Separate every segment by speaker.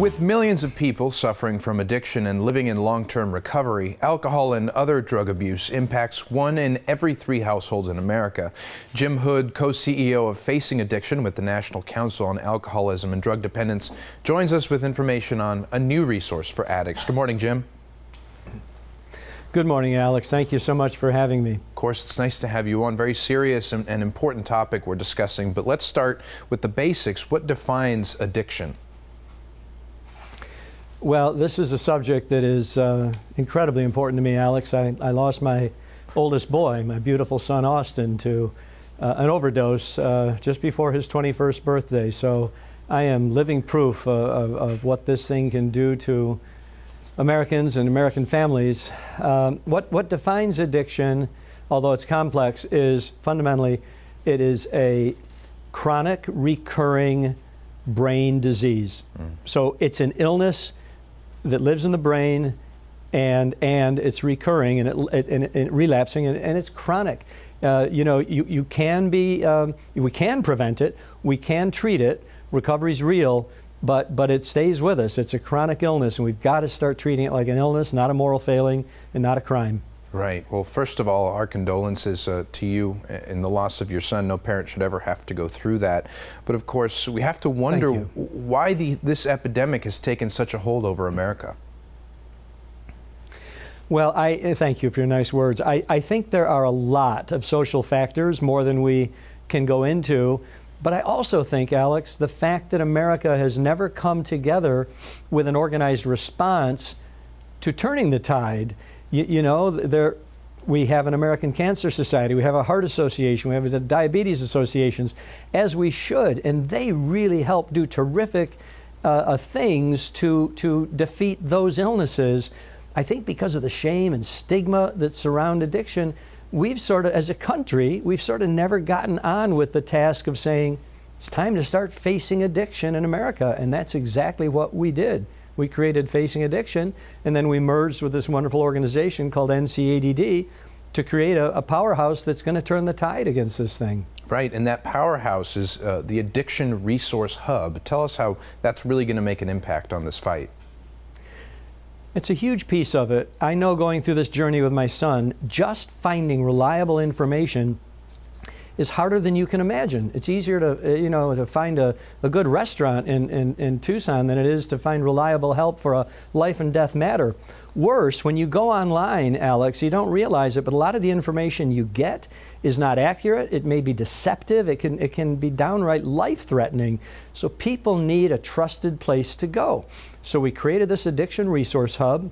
Speaker 1: With millions of people suffering from addiction and living in long-term recovery, alcohol and other drug abuse impacts 1 in every 3 households in America. Jim Hood, co-CEO of Facing Addiction with the National Council on Alcoholism and Drug Dependence, joins us with information on a new resource for addicts. Good morning, Jim.
Speaker 2: Good morning, Alex. Thank you so much for having me.
Speaker 1: Of course, it's nice to have you on. Very serious and important topic we're discussing, but let's start with the basics. What defines addiction?
Speaker 2: Well, this is a subject that is incredibly important to me, Alex. I lost my oldest boy, my beautiful son Austin, to an overdose just before his 21st birthday. So I am living proof of what this thing can do to Americans and American families. What defines addiction, although it's complex, is fundamentally it is a chronic, recurring brain disease. So it's an illness that lives in the brain, and it's recurring and it relapsing, and it's chronic. You know, you can be, we can prevent it, we can treat it, recovery's real, but it stays with us. It's a chronic illness, and we've got to start treating it like an illness, not a moral failing, and not a crime.
Speaker 1: Right. Well, first of all, our condolences to you in the loss of your son. No parent should ever have to go through that. But of course, we have to wonder why this epidemic has taken such a hold over America.
Speaker 2: Well, thank you for your nice words. I think there are a lot of social factors, more than we can go into. But I also think, Alex, the fact that America has never come together with an organized response to turning the tide. You know, we have an American Cancer Society, we have a Heart Association, we have a Diabetes Associations, as we should, and they really help do terrific things to defeat those illnesses. I think because of the shame and stigma that surround addiction, we've sort of, as a country, we've sort of never gotten on with the task of saying, it's time to start facing addiction in America, and that's exactly what we did. We created Facing Addiction, and then we merged with this wonderful organization called NCADD to create a powerhouse that's going to turn the tide against this thing.
Speaker 1: Right, and that powerhouse is the Addiction Resource Hub. Tell us how that's really going to make an impact on this fight.
Speaker 2: It's a huge piece of it. I know, going through this journey with my son, just finding reliable information is harder than you can imagine. It's easier to, you know, to find a good restaurant in Tucson than it is to find reliable help for a life and death matter. Worse, when you go online, Alex, you don't realize it, but a lot of the information you get is not accurate. It may be deceptive. It can be downright life-threatening. So people need a trusted place to go. So we created this Addiction Resource Hub.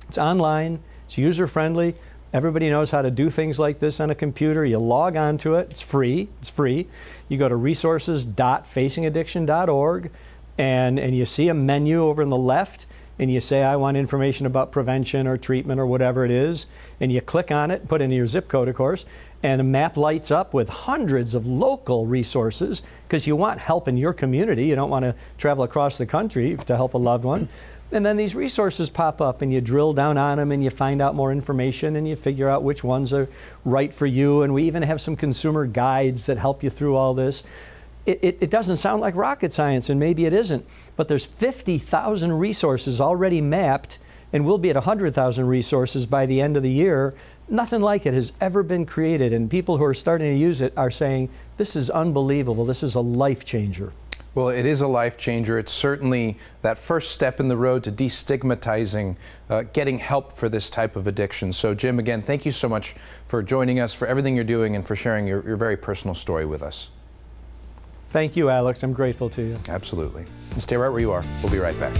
Speaker 2: It's online. It's user-friendly. Everybody knows how to do things like this on a computer. You log on to it. It's free. It's free. You go to resources.facingaddiction.org, and you see a menu over on the left, and you say, I want information about prevention or treatment or whatever it is, and you click on it, put in your zip code, of course, and a map lights up with hundreds of local resources, because you want help in your community. You don't want to travel across the country to help a loved one. And then these resources pop up, and you drill down on them, and you find out more information, and you figure out which ones are right for you. And we even have some consumer guides that help you through all this. It doesn't sound like rocket science, and maybe it isn't, but there's 50,000 resources already mapped, and we'll be at 100,000 resources by the end of the year. Nothing like it has ever been created, and people who are starting to use it are saying, this is unbelievable, this is a life changer.
Speaker 1: Well, it is a life changer. It's certainly that first step in the road to destigmatizing getting help for this type of addiction. So, Jim, again, thank you so much for joining us, for everything you're doing, and for sharing your very personal story with us.
Speaker 2: Thank you, Alex. I'm grateful to you.
Speaker 1: Absolutely. And stay right where you are. We'll be right back.